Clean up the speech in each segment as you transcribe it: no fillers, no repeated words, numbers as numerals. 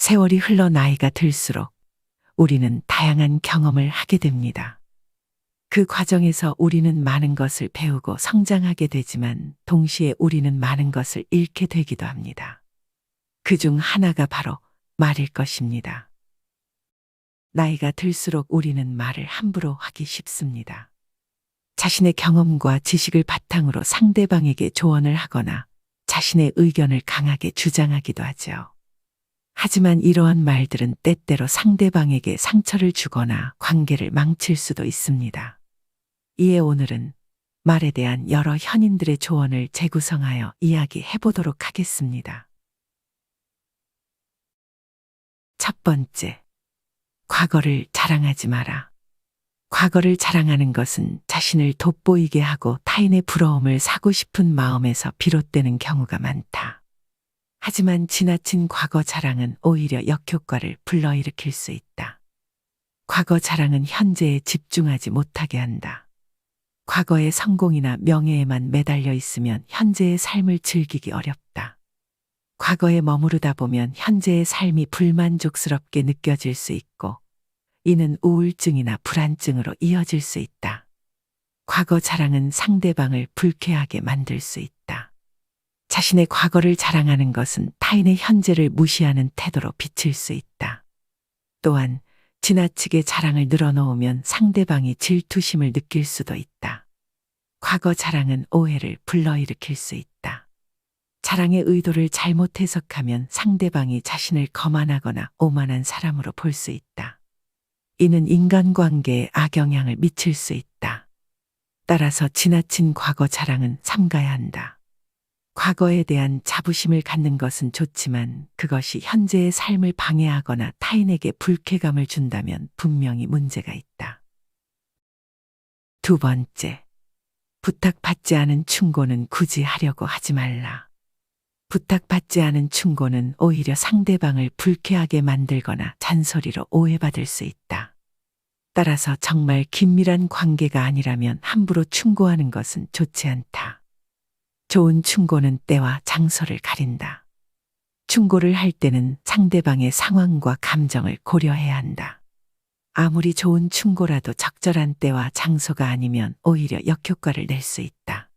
세월이 흘러 나이가 들수록 우리는 다양한 경험을 하게 됩니다. 그 과정에서 우리는 많은 것을 배우고 성장하게 되지만 동시에 우리는 많은 것을 잃게 되기도 합니다. 그중 하나가 바로 말일 것입니다. 나이가 들수록 우리는 말을 함부로 하기 쉽습니다. 자신의 경험과 지식을 바탕으로 상대방에게 조언을 하거나 자신의 의견을 강하게 주장하기도 하죠. 하지만 이러한 말들은 때때로 상대방에게 상처를 주거나 관계를 망칠 수도 있습니다. 이에 오늘은 말에 대한 여러 현인들의 조언을 재구성하여 이야기해 보도록 하겠습니다. 첫 번째, 과거를 자랑하지 마라. 과거를 자랑하는 것은 자신을 돋보이게 하고 타인의 부러움을 사고 싶은 마음에서 비롯되는 경우가 많다. 하지만 지나친 과거 자랑은 오히려 역효과를 불러일으킬 수 있다. 과거 자랑은 현재에 집중하지 못하게 한다. 과거의 성공이나 명예에만 매달려 있으면 현재의 삶을 즐기기 어렵다. 과거에 머무르다 보면 현재의 삶이 불만족스럽게 느껴질 수 있고 이는 우울증이나 불안증으로 이어질 수 있다. 과거 자랑은 상대방을 불쾌하게 만들 수 있다. 자신의 과거를 자랑하는 것은 타인의 현재를 무시하는 태도로 비칠 수 있다. 또한 지나치게 자랑을 늘어놓으면 상대방이 질투심을 느낄 수도 있다. 과거 자랑은 오해를 불러일으킬 수 있다. 자랑의 의도를 잘못 해석하면 상대방이 자신을 거만하거나 오만한 사람으로 볼 수 있다. 이는 인간관계에 악영향을 미칠 수 있다. 따라서 지나친 과거 자랑은 삼가야 한다. 과거에 대한 자부심을 갖는 것은 좋지만 그것이 현재의 삶을 방해하거나 타인에게 불쾌감을 준다면 분명히 문제가 있다. 두 번째, 부탁받지 않은 충고는 굳이 하려고 하지 말라. 부탁받지 않은 충고는 오히려 상대방을 불쾌하게 만들거나 잔소리로 오해받을 수 있다. 따라서 정말 긴밀한 관계가 아니라면 함부로 충고하는 것은 좋지 않다. 좋은 충고는 때와 장소를 가린다. 충고를 할 때는 상대방의 상황과 감정을 고려해야 한다. 아무리 좋은 충고라도 적절한 때와 장소가 아니면 오히려 역효과를 낼 수 있다.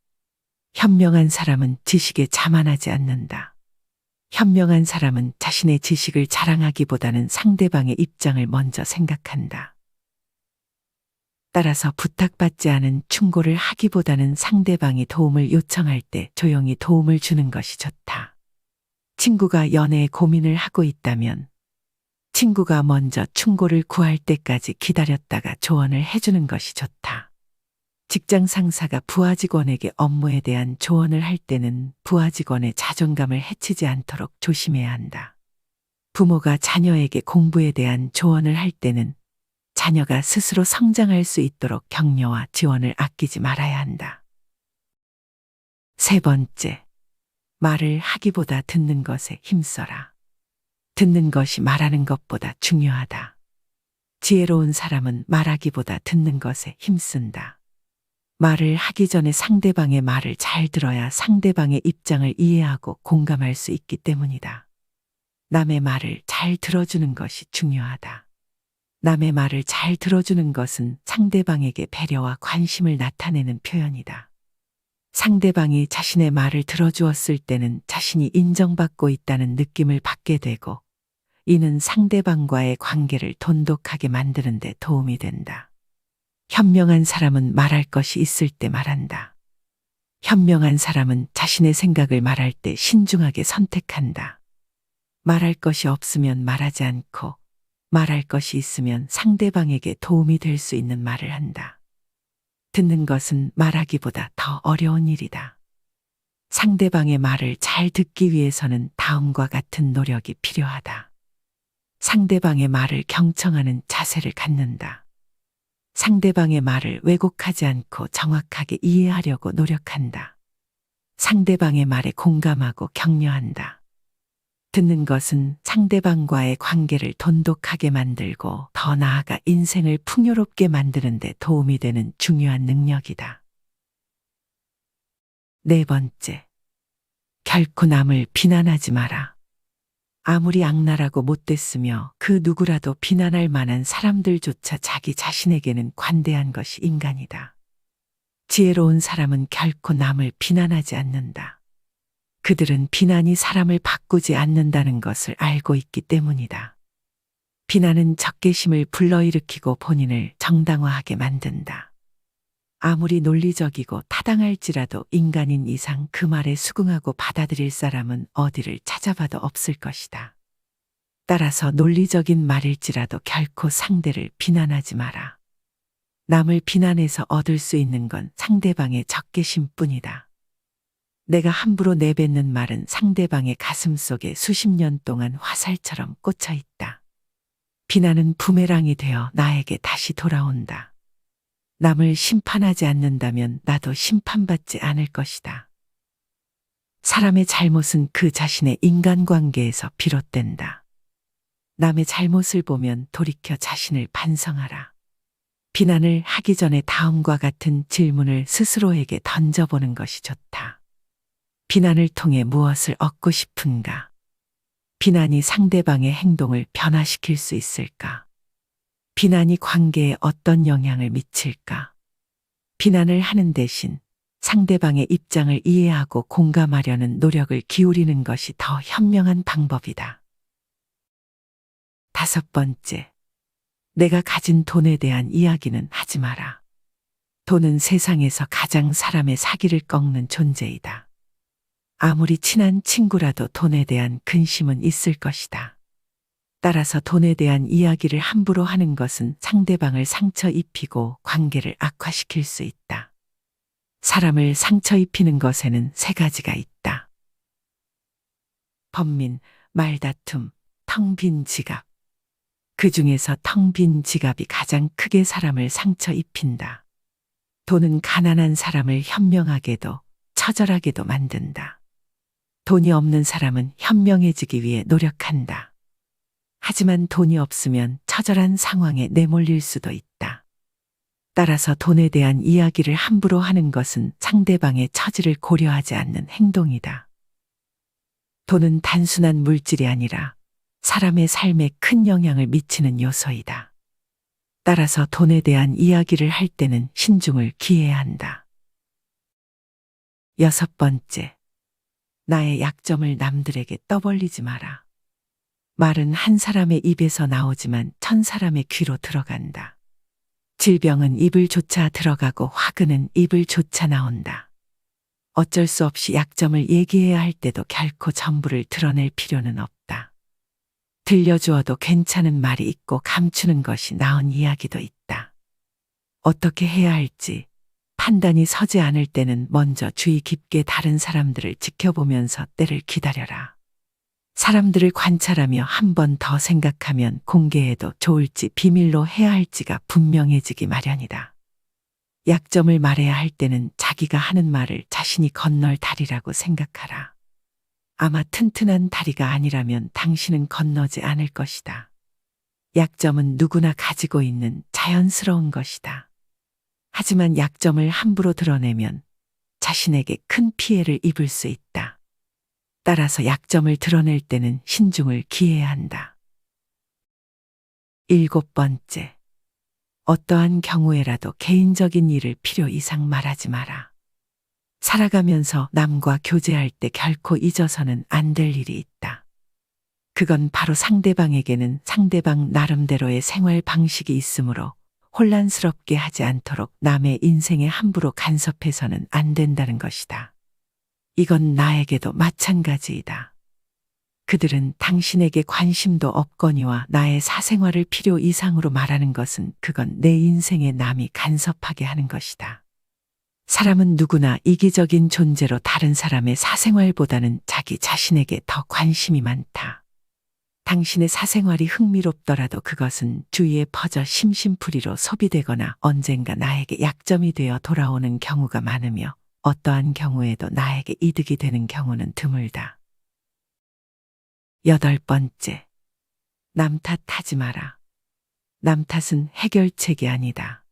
현명한 사람은 지식에 자만하지 않는다. 현명한 사람은 자신의 지식을 자랑하기보다는 상대방의 입장을 먼저 생각한다. 따라서 부탁받지 않은 충고를 하기보다는 상대방이 도움을 요청할 때 조용히 도움을 주는 것이 좋다. 친구가 연애에 고민을 하고 있다면 친구가 먼저 충고를 구할 때까지 기다렸다가 조언을 해주는 것이 좋다. 직장 상사가 부하 직원에게 업무에 대한 조언을 할 때는 부하 직원의 자존감을 해치지 않도록 조심해야 한다. 부모가 자녀에게 공부에 대한 조언을 할 때는 자녀가 스스로 성장할 수 있도록 격려와 지원을 아끼지 말아야 한다. 세 번째, 말을 하기보다 듣는 것에 힘써라. 듣는 것이 말하는 것보다 중요하다. 지혜로운 사람은 말하기보다 듣는 것에 힘쓴다. 말을 하기 전에 상대방의 말을 잘 들어야 상대방의 입장을 이해하고 공감할 수 있기 때문이다. 남의 말을 잘 들어주는 것이 중요하다. 남의 말을 잘 들어주는 것은 상대방에게 배려와 관심을 나타내는 표현이다. 상대방이 자신의 말을 들어주었을 때는 자신이 인정받고 있다는 느낌을 받게 되고 이는 상대방과의 관계를 돈독하게 만드는 데 도움이 된다. 현명한 사람은 말할 것이 있을 때 말한다. 현명한 사람은 자신의 생각을 말할 때 신중하게 선택한다. 말할 것이 없으면 말하지 않고 말할 것이 있으면 상대방에게 도움이 될 수 있는 말을 한다. 듣는 것은 말하기보다 더 어려운 일이다. 상대방의 말을 잘 듣기 위해서는 다음과 같은 노력이 필요하다. 상대방의 말을 경청하는 자세를 갖는다. 상대방의 말을 왜곡하지 않고 정확하게 이해하려고 노력한다. 상대방의 말에 공감하고 격려한다. 듣는 것은 상대방과의 관계를 돈독하게 만들고 더 나아가 인생을 풍요롭게 만드는 데 도움이 되는 중요한 능력이다. 네 번째, 결코 남을 비난하지 마라. 아무리 악랄하고 못됐으며 그 누구라도 비난할 만한 사람들조차 자기 자신에게는 관대한 것이 인간이다. 지혜로운 사람은 결코 남을 비난하지 않는다. 그들은 비난이 사람을 바꾸지 않는다는 것을 알고 있기 때문이다. 비난은 적개심을 불러일으키고 본인을 정당화하게 만든다. 아무리 논리적이고 타당할지라도 인간인 이상 그 말에 수긍하고 받아들일 사람은 어디를 찾아봐도 없을 것이다. 따라서 논리적인 말일지라도 결코 상대를 비난하지 마라. 남을 비난해서 얻을 수 있는 건 상대방의 적개심뿐이다. 내가 함부로 내뱉는 말은 상대방의 가슴 속에 수십 년 동안 화살처럼 꽂혀 있다. 비난은 부메랑이 되어 나에게 다시 돌아온다. 남을 심판하지 않는다면 나도 심판받지 않을 것이다. 사람의 잘못은 그 자신의 인간관계에서 비롯된다. 남의 잘못을 보면 돌이켜 자신을 반성하라. 비난을 하기 전에 다음과 같은 질문을 스스로에게 던져보는 것이 좋다. 비난을 통해 무엇을 얻고 싶은가? 비난이 상대방의 행동을 변화시킬 수 있을까? 비난이 관계에 어떤 영향을 미칠까? 비난을 하는 대신 상대방의 입장을 이해하고 공감하려는 노력을 기울이는 것이 더 현명한 방법이다. 5번째, 내가 가진 돈에 대한 이야기는 하지 마라. 돈은 세상에서 가장 사람의 사기를 꺾는 존재이다. 아무리 친한 친구라도 돈에 대한 근심은 있을 것이다. 따라서 돈에 대한 이야기를 함부로 하는 것은 상대방을 상처 입히고 관계를 악화시킬 수 있다. 사람을 상처 입히는 것에는 3가지가 있다. 번민, 말다툼, 텅 빈 지갑. 그 중에서 텅 빈 지갑이 가장 크게 사람을 상처 입힌다. 돈은 가난한 사람을 현명하게도 처절하게도 만든다. 돈이 없는 사람은 현명해지기 위해 노력한다. 하지만 돈이 없으면 처절한 상황에 내몰릴 수도 있다. 따라서 돈에 대한 이야기를 함부로 하는 것은 상대방의 처지를 고려하지 않는 행동이다. 돈은 단순한 물질이 아니라 사람의 삶에 큰 영향을 미치는 요소이다. 따라서 돈에 대한 이야기를 할 때는 신중을 기해야 한다. 6번째, 나의 약점을 남들에게 떠벌리지 마라. 말은 한 사람의 입에서 나오지만 1000사람의 귀로 들어간다. 질병은 입을 쫓아 들어가고 화근은 입을 쫓아 나온다. 어쩔 수 없이 약점을 얘기해야 할 때도 결코 전부를 드러낼 필요는 없다. 들려주어도 괜찮은 말이 있고 감추는 것이 나은 이야기도 있다. 어떻게 해야 할지 판단이 서지 않을 때는 먼저 주의 깊게 다른 사람들을 지켜보면서 때를 기다려라. 사람들을 관찰하며 한 번 더 생각하면 공개해도 좋을지 비밀로 해야 할지가 분명해지기 마련이다. 약점을 말해야 할 때는 자기가 하는 말을 자신이 건널 다리라고 생각하라. 아마 튼튼한 다리가 아니라면 당신은 건너지 않을 것이다. 약점은 누구나 가지고 있는 자연스러운 것이다. 하지만 약점을 함부로 드러내면 자신에게 큰 피해를 입을 수 있다. 따라서 약점을 드러낼 때는 신중을 기해야 한다. 7번째, 어떠한 경우에라도 개인적인 일을 필요 이상 말하지 마라. 살아가면서 남과 교제할 때 결코 잊어서는 안 될 일이 있다. 그건 바로 상대방에게는 상대방 나름대로의 생활 방식이 있으므로 혼란스럽게 하지 않도록 남의 인생에 함부로 간섭해서는 안 된다는 것이다. 이건 나에게도 마찬가지이다. 그들은 당신에게 관심도 없거니와 나의 사생활을 필요 이상으로 말하는 것은 그건 내 인생에 남이 간섭하게 하는 것이다. 사람은 누구나 이기적인 존재로 다른 사람의 사생활보다는 자기 자신에게 더 관심이 많다. 당신의 사생활이 흥미롭더라도 그것은 주위에 퍼져 심심풀이로 소비되거나 언젠가 나에게 약점이 되어 돌아오는 경우가 많으며 어떠한 경우에도 나에게 이득이 되는 경우는 드물다. 8번째, 남 탓하지 마라. 남 탓은 해결책이 아니다.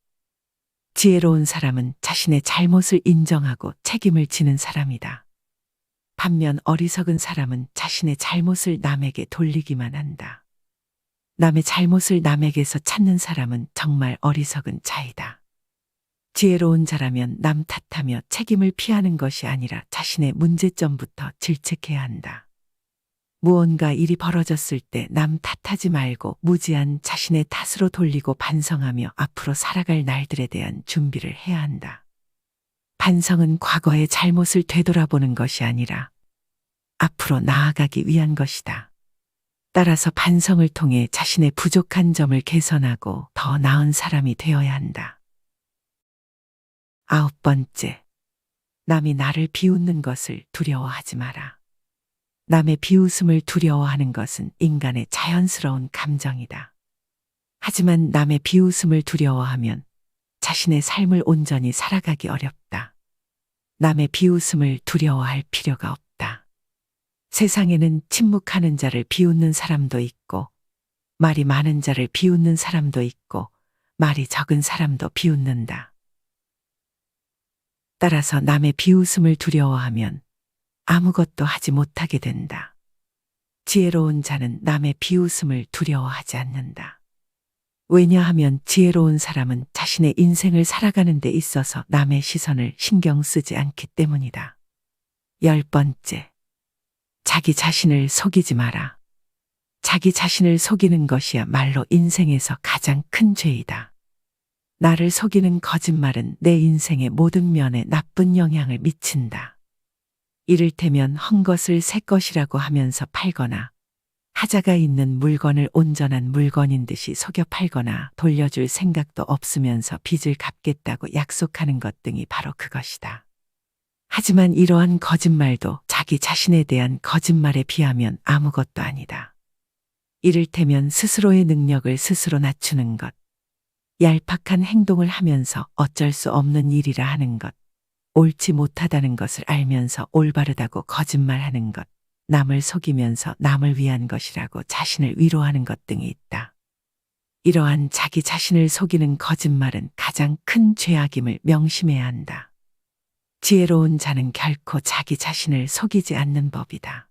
지혜로운 사람은 자신의 잘못을 인정하고 책임을 지는 사람이다. 반면 어리석은 사람은 자신의 잘못을 남에게 돌리기만 한다. 남의 잘못을 남에게서 찾는 사람은 정말 어리석은 자이다. 지혜로운 자라면 남 탓하며 책임을 피하는 것이 아니라 자신의 문제점부터 질책해야 한다. 무언가 일이 벌어졌을 때 남 탓하지 말고 무지한 자신의 탓으로 돌리고 반성하며 앞으로 살아갈 날들에 대한 준비를 해야 한다. 반성은 과거의 잘못을 되돌아보는 것이 아니라 앞으로 나아가기 위한 것이다. 따라서 반성을 통해 자신의 부족한 점을 개선하고 더 나은 사람이 되어야 한다. 9번째, 남이 나를 비웃는 것을 두려워하지 마라. 남의 비웃음을 두려워하는 것은 인간의 자연스러운 감정이다. 하지만 남의 비웃음을 두려워하면 자신의 삶을 온전히 살아가기 어렵다. 남의 비웃음을 두려워할 필요가 없다. 세상에는 침묵하는 자를 비웃는 사람도 있고, 말이 많은 자를 비웃는 사람도 있고, 말이 적은 사람도 비웃는다. 따라서 남의 비웃음을 두려워하면 아무것도 하지 못하게 된다. 지혜로운 자는 남의 비웃음을 두려워하지 않는다. 왜냐하면 지혜로운 사람은 자신의 인생을 살아가는 데 있어서 남의 시선을 신경 쓰지 않기 때문이다. 10번째, 자기 자신을 속이지 마라. 자기 자신을 속이는 것이야말로 인생에서 가장 큰 죄이다. 나를 속이는 거짓말은 내 인생의 모든 면에 나쁜 영향을 미친다. 이를테면 헌 것을 새 것이라고 하면서 팔거나, 하자가 있는 물건을 온전한 물건인 듯이 속여 팔거나, 돌려줄 생각도 없으면서 빚을 갚겠다고 약속하는 것 등이 바로 그것이다. 하지만 이러한 거짓말도 자기 자신에 대한 거짓말에 비하면 아무것도 아니다. 이를테면 스스로의 능력을 스스로 낮추는 것, 얄팍한 행동을 하면서 어쩔 수 없는 일이라 하는 것, 옳지 못하다는 것을 알면서 올바르다고 거짓말하는 것, 남을 속이면서 남을 위한 것이라고 자신을 위로하는 것 등이 있다. 이러한 자기 자신을 속이는 거짓말은 가장 큰 죄악임을 명심해야 한다. 지혜로운 자는 결코 자기 자신을 속이지 않는 법이다.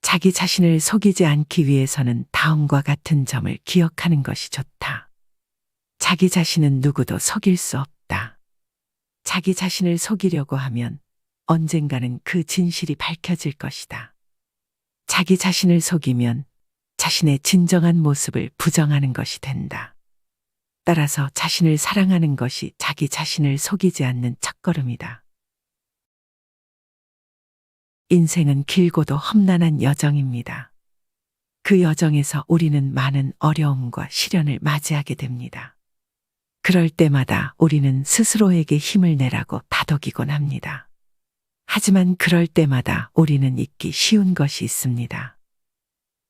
자기 자신을 속이지 않기 위해서는 다음과 같은 점을 기억하는 것이 좋다. 자기 자신은 누구도 속일 수 없다. 자기 자신을 속이려고 하면 언젠가는 그 진실이 밝혀질 것이다. 자기 자신을 속이면 자신의 진정한 모습을 부정하는 것이 된다. 따라서 자신을 사랑하는 것이 자기 자신을 속이지 않는 첫걸음이다. 인생은 길고도 험난한 여정입니다. 그 여정에서 우리는 많은 어려움과 시련을 맞이하게 됩니다. 그럴 때마다 우리는 스스로에게 힘을 내라고 다독이곤 합니다. 하지만 그럴 때마다 우리는 잊기 쉬운 것이 있습니다.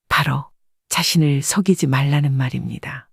바로 자신을 속이지 말라는 말입니다.